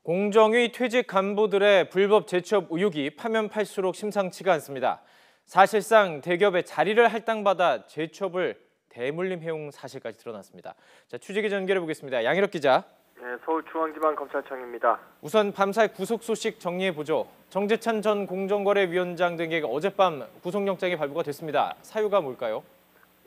공정위 퇴직 간부들의 불법 재취업 의혹이 파면 팔수록 심상치가 않습니다. 사실상 대기업에 자리를 할당받아 재취업을 대물림해온 사실까지 드러났습니다. 자, 취재기 전개해 보겠습니다. 양희럽 기자. 네, 서울중앙지방검찰청입니다. 우선 밤사이 구속 소식 정리해 보죠. 정재찬 전 공정거래위원장 등에게 어젯밤 구속영장이 발부가 됐습니다. 사유가 뭘까요?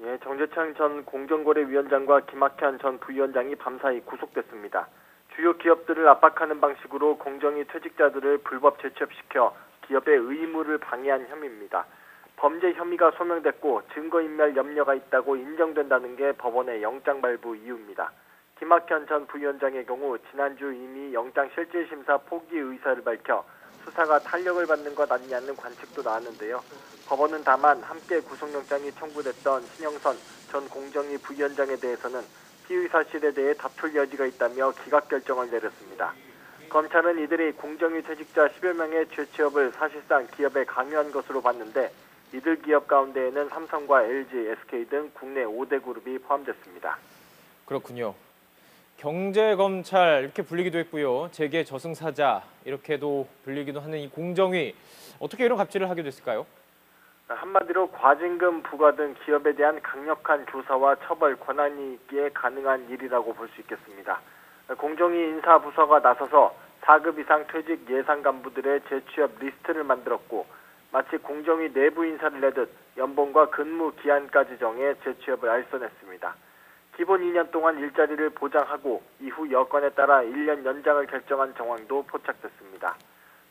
예, 정재찬 전 공정거래위원장과 김학현 전 부위원장이 밤사이 구속됐습니다. 주요 기업들을 압박하는 방식으로 공정위 퇴직자들을 불법 재취업시켜 기업의 의무를 방해한 혐의입니다. 범죄 혐의가 소명됐고 증거인멸 염려가 있다고 인정된다는 게 법원의 영장 발부 이유입니다. 김학현 전 부위원장의 경우 지난주 이미 영장 실질심사 포기 의사를 밝혀 수사가 탄력을 받는 것 아니냐는 관측도 나왔는데요. 법원은 다만 함께 구속영장이 청구됐던 신영선 전 공정위 부위원장에 대해서는 피의 사실에 대해 다툴 여지가 있다며 기각 결정을 내렸습니다. 검찰은 이들이 공정위 퇴직자 10여 명의 재취업을 사실상 기업에 강요한 것으로 봤는데 이들 기업 가운데에는 삼성과 LG, SK 등 국내 5대 그룹이 포함됐습니다. 그렇군요. 경제검찰 이렇게 불리기도 했고요. 재계 저승사자 이렇게도 불리기도 하는 이 공정위, 어떻게 이런 갑질을 하게 됐을까요? 한마디로 과징금 부과 등 기업에 대한 강력한 조사와 처벌 권한이 있기에 가능한 일이라고 볼 수 있겠습니다. 공정위 인사부서가 나서서 4급 이상 퇴직 예상 간부들의 재취업 리스트를 만들었고 마치 공정위 내부 인사를 내듯 연봉과 근무 기한까지 정해 재취업을 알선했습니다. 기본 2년 동안 일자리를 보장하고 이후 여건에 따라 1년 연장을 결정한 정황도 포착됐습니다.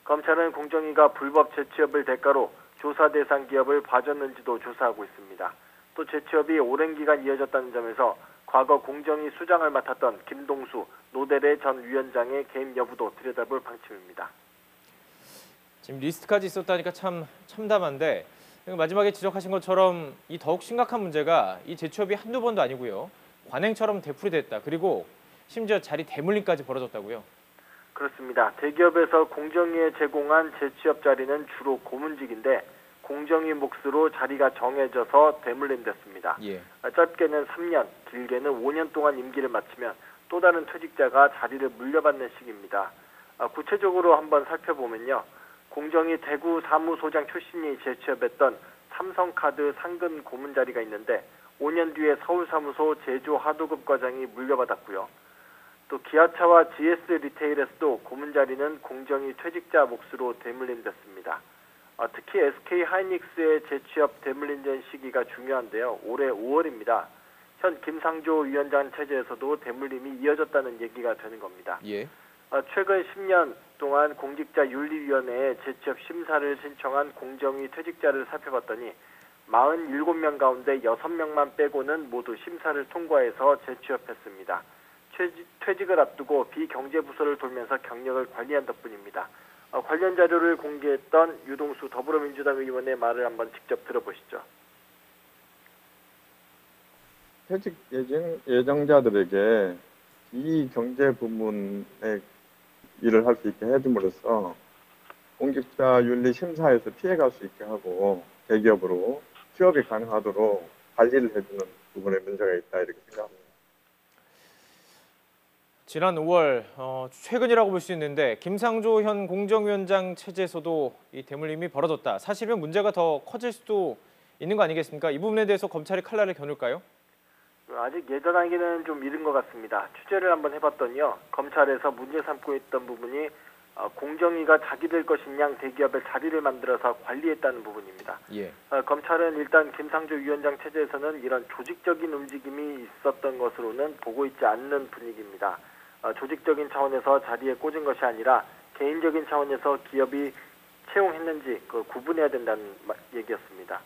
검찰은 공정위가 불법 재취업을 대가로 조사 대상 기업을 봐줬는지도 조사하고 있습니다. 또 재취업이 오랜 기간 이어졌다는 점에서 과거 공정위 수장을 맡았던 김동수 노델의 전 위원장의 개입 여부도 들여다볼 방침입니다. 지금 리스트까지 있었다니까 참 참담한데 마지막에 지적하신 것처럼 이 더욱 심각한 문제가 이 재취업이 한두 번도 아니고요. 관행처럼 되풀이됐다. 그리고 심지어 자리 대물림까지 벌어졌다고요. 그렇습니다. 대기업에서 공정위에 제공한 재취업 자리는 주로 고문직인데 공정위 몫으로 자리가 정해져서 대물림됐습니다. 예. 짧게는 3년, 길게는 5년 동안 임기를 마치면 또 다른 퇴직자가 자리를 물려받는 식입니다. 구체적으로 한번 살펴보면요. 공정위 대구 사무소장 출신이 재취업했던 삼성카드 상근 고문 자리가 있는데 5년 뒤에 서울사무소 제조 하도급 과장이 물려받았고요. 또 기아차와 GS 리테일에서도 고문 자리는 공정위 퇴직자 몫으로 대물림됐습니다. 특히 SK 하이닉스의 재취업 대물림된 시기가 중요한데요. 올해 5월입니다. 현 김상조 위원장 체제에서도 대물림이 이어졌다는 얘기가 되는 겁니다. 예. 최근 10년 동안 공직자윤리위원회에 재취업 심사를 신청한 공정위 퇴직자를 살펴봤더니 47명 가운데 6명만 빼고는 모두 심사를 통과해서 재취업했습니다. 퇴직을 앞두고 비경제부서를 돌면서 경력을 관리한 덕분입니다. 관련 자료를 공개했던 유동수 더불어민주당 의원의 말을 한번 직접 들어보시죠. 퇴직 예정자들에게 이 경제 부문의 일을 할 수 있게 해줌으로써 공직자 윤리 심사에서 피해갈 수 있게 하고 대기업으로 취업이 가능하도록 관리를 해주는 부분에 문제가 있다 이렇게 생각합니다. 지난 5월 최근이라고 볼 수 있는데 김상조 현 공정위원장 체제에서도 이 대물림이 벌어졌다. 사실은 문제가 더 커질 수도 있는 거 아니겠습니까? 이 부분에 대해서 검찰이 칼날을 겨눌까요? 아직 예단하기는 좀 이른 것 같습니다. 취재를 한번 해봤더니요. 검찰에서 문제 삼고 있던 부분이 공정위가 자기들 것인 양 대기업에 자리를 만들어서 관리했다는 부분입니다. 예. 검찰은 일단 김상조 위원장 체제에서는 이런 조직적인 움직임이 있었던 것으로는 보고 있지 않는 분위기입니다. 조직적인 차원에서 자리에 꽂은 것이 아니라 개인적인 차원에서 기업이 채용했는지 구분해야 된다는 얘기였습니다.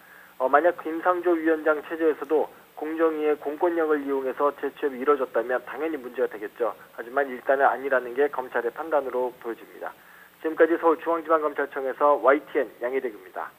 만약 김상조 위원장 체제에서도 공정위의 공권력을 이용해서 재취업이 이뤄졌다면 당연히 문제가 되겠죠. 하지만 일단은 아니라는 게 검찰의 판단으로 보여집니다. 지금까지 서울중앙지방검찰청에서 YTN 양희택입니다.